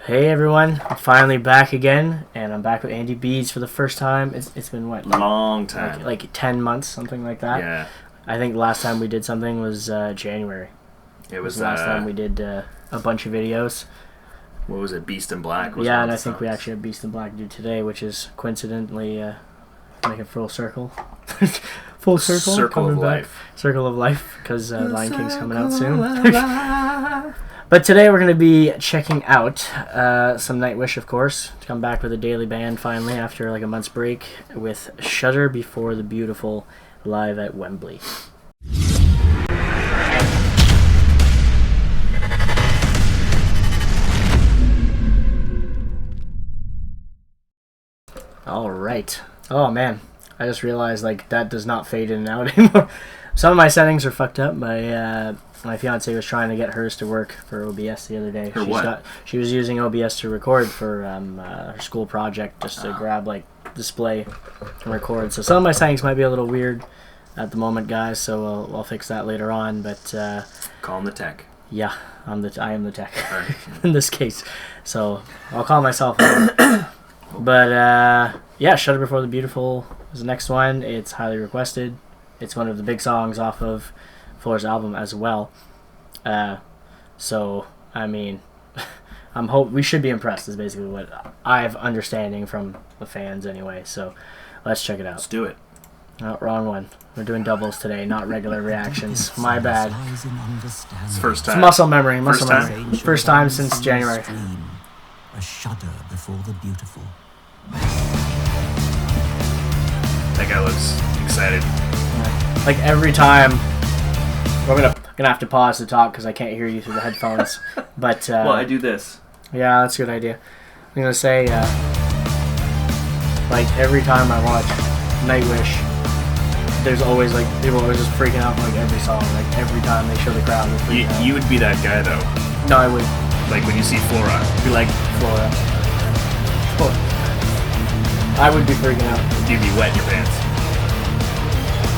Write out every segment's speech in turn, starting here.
Hey everyone, I'm finally back again, and I'm back with Andy Beadz for the first time. It's been what? Long time. Like 10 months, something like that. Yeah. I think the last time we did something was January. It was the last time we did a bunch of videos. What was it? Beast in Black? Yeah, and I think we actually have Beast in Black to do today, which is coincidentally making full circle. Full circle? Circle of life. Circle of life, because Lion King's coming out soon. But today we're going to be checking out some Nightwish, of course, to come back with a daily band finally after like a month's break with Shudder Before the Beautiful live at Wembley. All right. Oh man, I just realized like that does not fade in and out anymore. Some of my settings are fucked up. My fiance was trying to get hers to work for OBS the other day. She was using OBS to record for her school project, just to grab like display and record. So some of my settings might be a little weird at the moment, guys. So I'll fix that later on. But call him the tech. Yeah, I am the tech in this case. So I'll call myself. But yeah, Shudder Before the Beautiful is the next one. It's highly requested. It's one of the big songs off of Floor's album as well. So I mean, we should be impressed is basically what I have understanding from the fans anyway. So let's check it out. Let's do it. Oh, wrong one. We're doing doubles today, not regular reactions. My bad. It's first time. It's muscle memory. First time since January. A shudder before the beautiful. That guy looks excited. Yeah. Like every time, we're gonna have to pause to talk because I can't hear you through the headphones. But well, I do this. Yeah, that's a good idea. I'm gonna say, like every time I watch Nightwish, there's always like people are just freaking out like every song. Like every time they show the crowd, they're freaking out. You would be that guy though. No, I would. Like when you see Flora, you'd be like Flora. I would be freaking out. You'd be wet in your pants.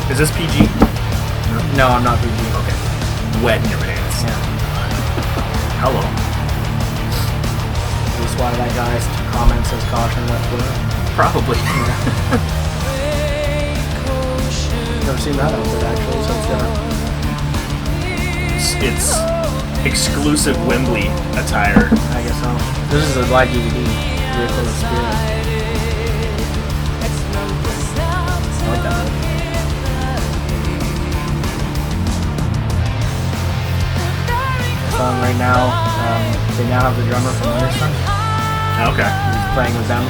Is this PG? No, I'm not PG. Okay. Wet in your pants. Yeah. Hello. Is this why that guy's comment says caution wet Flora? Probably. Never seen that outfit actually, so it's different. It's exclusive Wembley attire. I guess so. This is a live DVD. Vehicle of Spirit. I like that one. Song right now, they now have the drummer from Livestream. Okay. He's playing with them.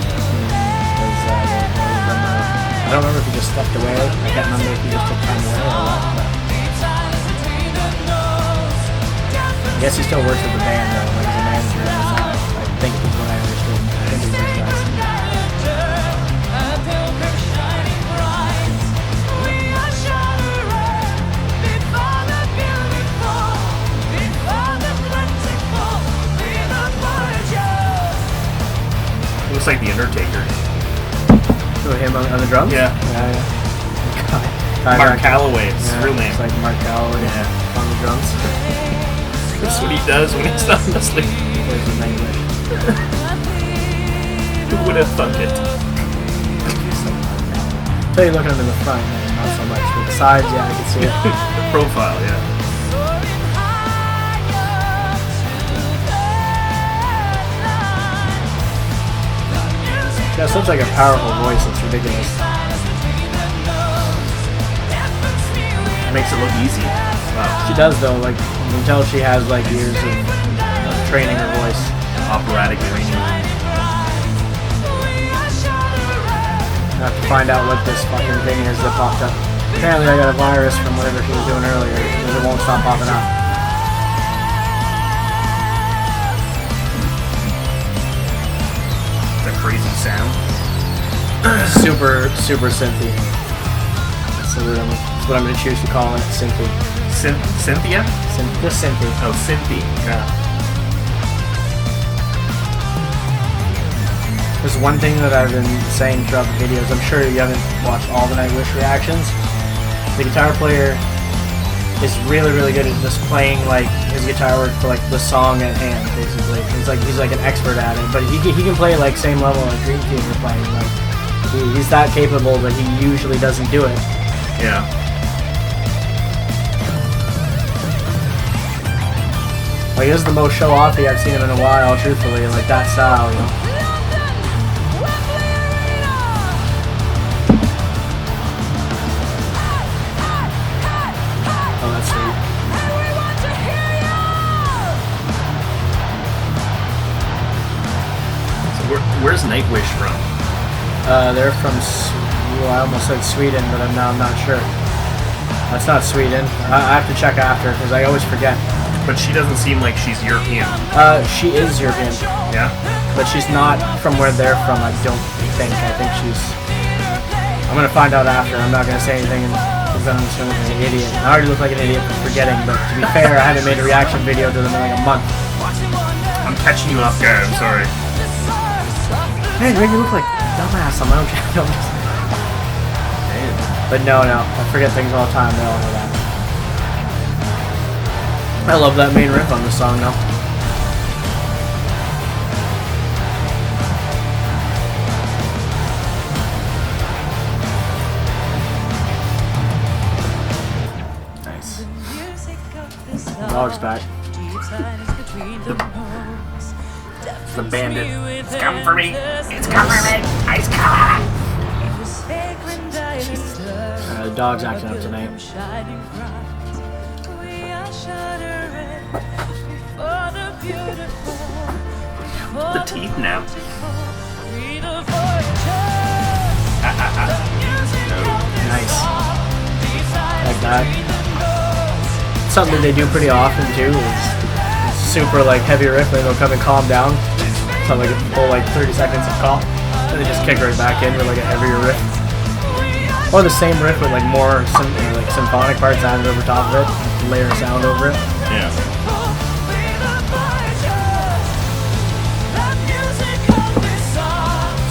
I don't remember if he just stepped away. I can't remember if he just took time away or what. But I guess he still works with the band though, like as a manager on the side. I think is what I understood. I think he's working on it. Looks like the Undertaker. Oh, him on the drums? Yeah. Mark Calloway, it's real name. It's like Mark Calloway on the drums. That's what he does when he's not asleep. There's the Nightwish. Who would have thunk it? So you look at him in the front, not so much. But the sides, yeah, I can see it. The profile, yeah. She has such like a powerful voice, it's ridiculous. It makes it look easy. Wow. She does though, like you can tell she has like years of training her voice. Operatic training. I have to find out what this fucking thing is that popped up. Apparently I got a virus from whatever she was doing earlier, because it won't stop popping up. The crazy sound. Super synthy. That's what I'm going to choose to call it, synthy. Cynthia? Just synthy. Oh, Cynthia. Yeah. There's one thing that I've been saying throughout the videos. I'm sure you haven't watched all the Nightwish reactions. The guitar player is really, really good at just playing like his guitar work for like the song at hand, basically. He's like an expert at it, but he can play like same level like Dream Theater playing. Like he's that capable, but he usually doesn't do it. Yeah. Like this is the most show-offy I've seen him in a while, truthfully. Like that style, you know. Where's Nightwish from? They're from, well, I almost said Sweden, but I'm not sure. That's not Sweden. I have to check after, because I always forget. But she doesn't seem like she's European. She is European. Yeah? But she's not from where they're from, I don't think. I think she's... I'm going to find out after. I'm not going to say anything, because then I'm just going to look like an idiot. I already look like an idiot for forgetting, but to be fair, I haven't made a reaction video to them in like a month. I'm catching you off guard, I'm sorry. Hey, Greg, you look like a dumbass. I'm just... But no, I forget things all the time. They all know that. I love that main riff on the song, though. Nice. The dog's back. The bandit. It's coming for me. It's coming for me. It's coming. The dog's acting up tonight. The teeth now. Nice. Like that. Something that they do pretty often too is super like heavy riff and they'll come and calm down. So like a full like 30 seconds of calm. And they just kick right back in with like a heavier riff. Or the same riff with like more symphonic parts added over top of it. Layer sound over it. Yeah.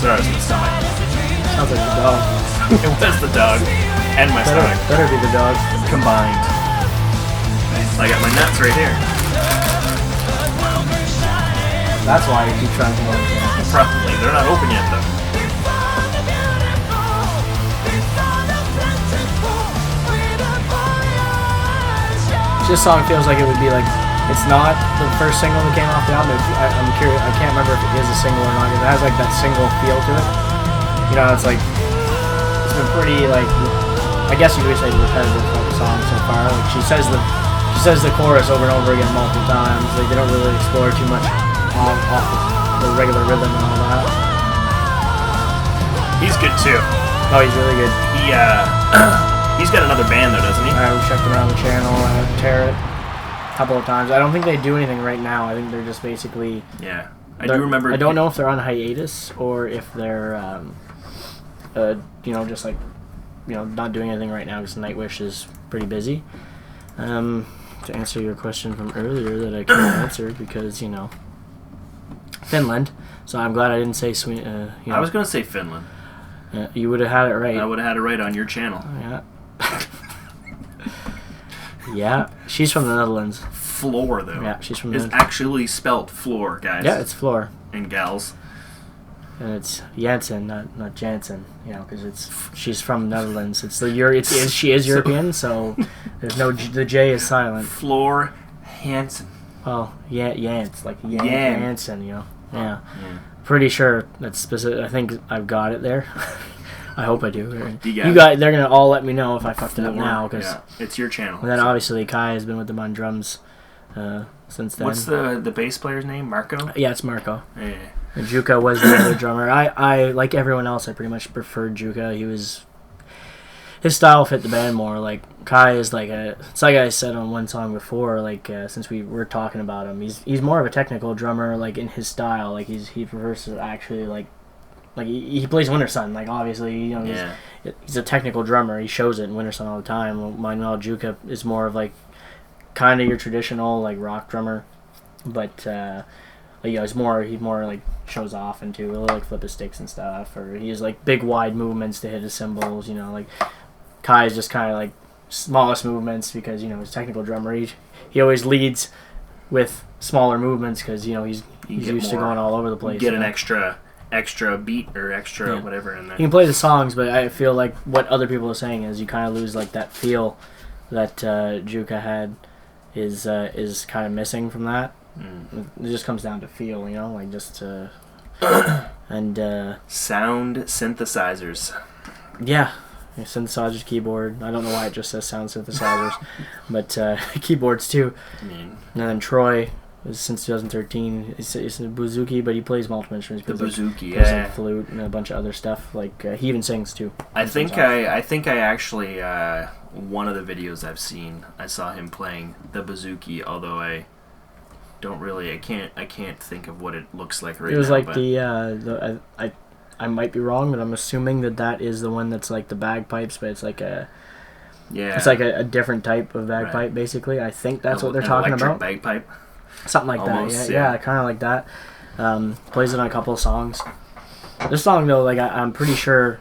Sorry, I was in the stomach. Sounds like the dog. It was the dog. And my stomach. Better be the dog. Combined. I got my nuts right here. That's why you keep trying to go. Probably. They're not open yet though. This song feels like it would be like, it's not the first single that came off the album. I'm curious, I can't remember if it is a single or not. It has like that single feel to it. You know, it's like, it's been pretty like, I guess you could say repetitive for the song so far. Like she says the chorus over and over again multiple times. Like they don't really explore too much off the regular rhythm and all that. He's good too. Oh, he's really good. He's got another band though, doesn't he? I checked around the channel, tear it a couple of times. I don't think they do anything right now. I think they're just basically... Yeah. I do remember... I don't know if they're on hiatus or if they're, just like, not doing anything right now because Nightwish is pretty busy. To answer your question from earlier that I couldn't answer because, Finland. So I'm glad I didn't say Sweden. I was going to say Finland. You would have had it right. I would have had it right on your channel. Yeah. Yeah, she's from the Netherlands. Floor, though. Yeah, she's from the Netherlands. It's actually spelled floor, guys. Yeah, it's floor. And gals. And it's Jansen, not Jansen, because she's from the Netherlands. She is European, so there's no the J is silent. Floor Hansen. Oh, Jans, like Jansen, Yeah. Pretty sure that's specific. I think I've got it there. I hope I do. They're gonna all let me know if I fucked it up now because it's your channel. And then obviously Kai has been with them on drums since then. What's the bass player's name? Marco? Yeah, it's Marco. Yeah. And Juka was the other drummer. I like everyone else. I pretty much preferred Juka. His style fit the band more. Like Kai is like it's like I said on one song before. Like since we were talking about him, he's more of a technical drummer. Like in his style, like he prefers to actually like he plays Winter Sun. Like obviously, he's a technical drummer. He shows it in Winter Sun all the time. Manuel Juka is more of like kind of your traditional like rock drummer, but he's more like shows off into like flip his sticks and stuff, or he has like big wide movements to hit his cymbals. Like Kai is just kind of like smallest movements because, you know, he's technical drummer. He always leads with smaller movements because, you know, he's used to going all over the place. Get an extra beat or extra whatever in there. You can play the songs, but I feel like what other people are saying is you kind of lose like that feel that Juka had is kind of missing from that. It just comes down to feel, you know, like just and sound synthesizers. Yeah, synthesizers, keyboard. I don't know why it just says sound synthesizers, but keyboards too. And then Troy is since 2013. It's a bouzouki, but he plays multiple instruments. The bouzouki, like flute and a bunch of other stuff. Like he even sings too. I think I actually one of the videos I've seen, I saw him playing the bouzouki. Although I can't think of what it looks like right now. It was like I might be wrong, but I'm assuming that is the one that's like the bagpipes, but it's like it's like a different type of bagpipe, basically. I think that's what they're talking about. Bagpipe, something like almost, that. Yeah, kind of like that. Plays it on a couple of songs. This song though, like I'm pretty sure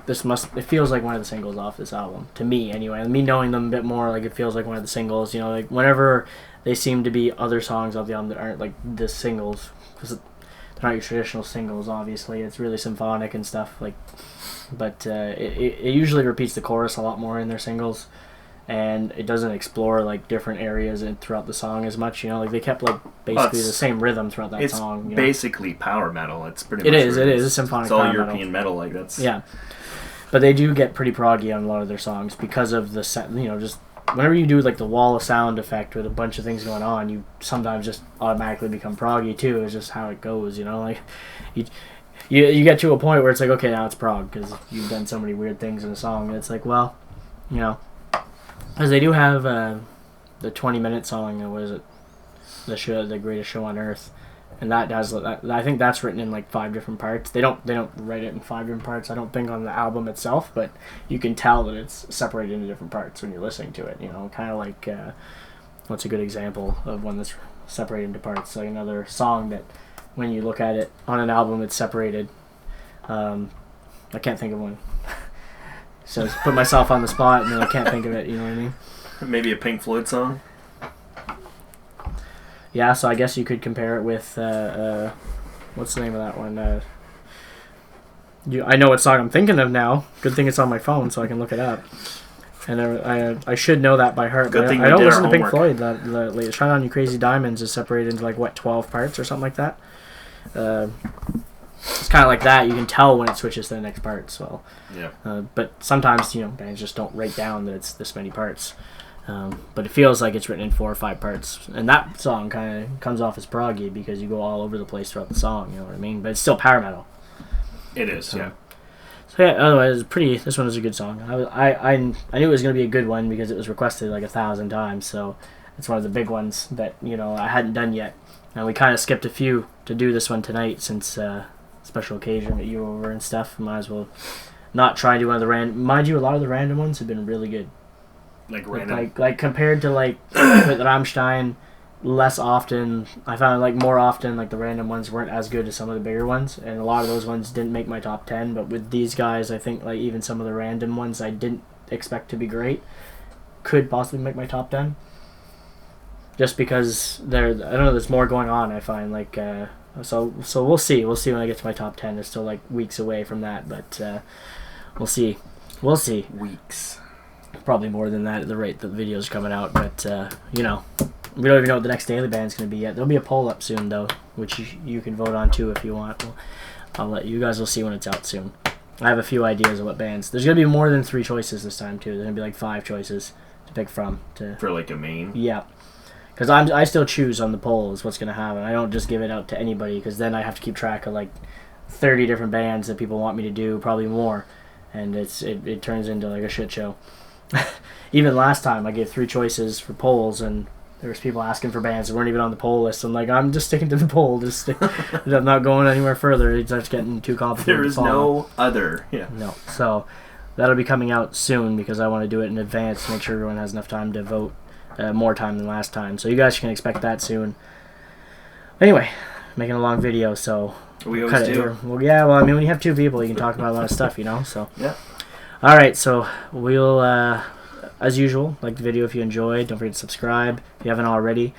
it feels like one of the singles off this album to me, anyway. And me knowing them a bit more, like it feels like one of the singles. You know, like whenever they seem to be other songs off the album that aren't like the singles, because they're not your traditional singles, obviously. It's really symphonic and stuff, like, but it usually repeats the chorus a lot more in their singles, and it doesn't explore like different areas throughout the song as much. You know, like they kept like basically the same rhythm throughout that song. It's basically power metal. It's pretty. It is. It's symphonic. It's all power European metal. Like that's. Yeah, but they do get pretty proggy on a lot of their songs because of the just. Whenever you do like the wall of sound effect with a bunch of things going on, you sometimes just automatically become proggy too. It's just how it goes, you know. Like you get to a point where it's like, okay, now it's prog because you've done so many weird things in a song. And it's like, well, you know, because they do have the 20-minute song. What is it? The Greatest Show on Earth, and that does. I think that's written in like 5 different parts. They don't write it in 5 different parts. I don't think on the album itself, but you can tell that it's separated into different parts when you're listening to it. You know, kind of like what's a good example of one that's separated into parts? Like another song that when you look at it on an album, it's separated. I can't think of one. So I put myself on the spot, and then I can't think of it. You know what I mean? Maybe a Pink Floyd song. Yeah, so I guess you could compare it with what's the name of that one? I know what song I'm thinking of now. Good thing it's on my phone, so I can look it up. And I should know that by heart. Good thing I don't listen to Pink Floyd. The latest Shine On You Crazy Diamonds is separated into like 12 parts or something like that. It's kind of like that. You can tell when it switches to the next part. So yeah. But sometimes bands just don't write down that it's this many parts. But it feels like it's written in 4 or 5 parts, and that song kind of comes off as proggy because you go all over the place throughout the song. You know what I mean? But it's still power metal. It is, yeah. So yeah, otherwise, this one is a good song. I knew it was gonna be a good one because it was requested like 1,000 times. So it's one of the big ones that I hadn't done yet, and we kind of skipped a few to do this one tonight since special occasion that you were over and stuff. Might as well not try to do one of the random. Mind you, a lot of the random ones have been really good. Like compared to like with Rammstein, less often. I found like more often like the random ones weren't as good as some of the bigger ones, and a lot of those ones didn't make my top 10. But with these guys, I think like even some of the random ones I didn't expect to be great could possibly make my top 10. Just because I don't know, there's more going on. I find like so we'll see when I get to my top 10. It's still like weeks away from that, but we'll see. Weeks. Probably more than that at the rate that the video's coming out, but we don't even know what the next daily band's going to be yet. There'll be a poll up soon though, which you can vote on too if you want. I'll let you guys will see when it's out soon. I have a few ideas of what bands. There's going to be more than 3 choices this time too. There's going to be like 5 choices to pick from for like a main. Yeah, because I still choose on the poll is what's going to happen. I don't just give it out to anybody because then I have to keep track of like 30 different bands that people want me to do, probably more, and it turns into like a shit show. Even last time I gave 3 choices for polls and there was people asking for bands that weren't even on the poll list. I'm like, I'm just sticking to the poll. I'm not going anywhere further. It's just getting too complicated. There is no other. Yeah. No. So that'll be coming out soon because I want to do it in advance to make sure everyone has enough time to vote, more time than last time. So you guys can expect that soon. Anyway, making a long video, so we always do. Well, yeah. Well, I mean, when you have 2 people, you can talk about a lot of stuff, So yeah. All right, so we'll as usual, like the video if you enjoyed. Don't forget to subscribe if you haven't already.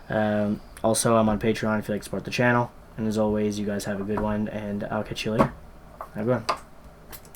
Also, I'm on Patreon if you like to support the channel. And as always, you guys have a good one, and I'll catch you later. Have a good one.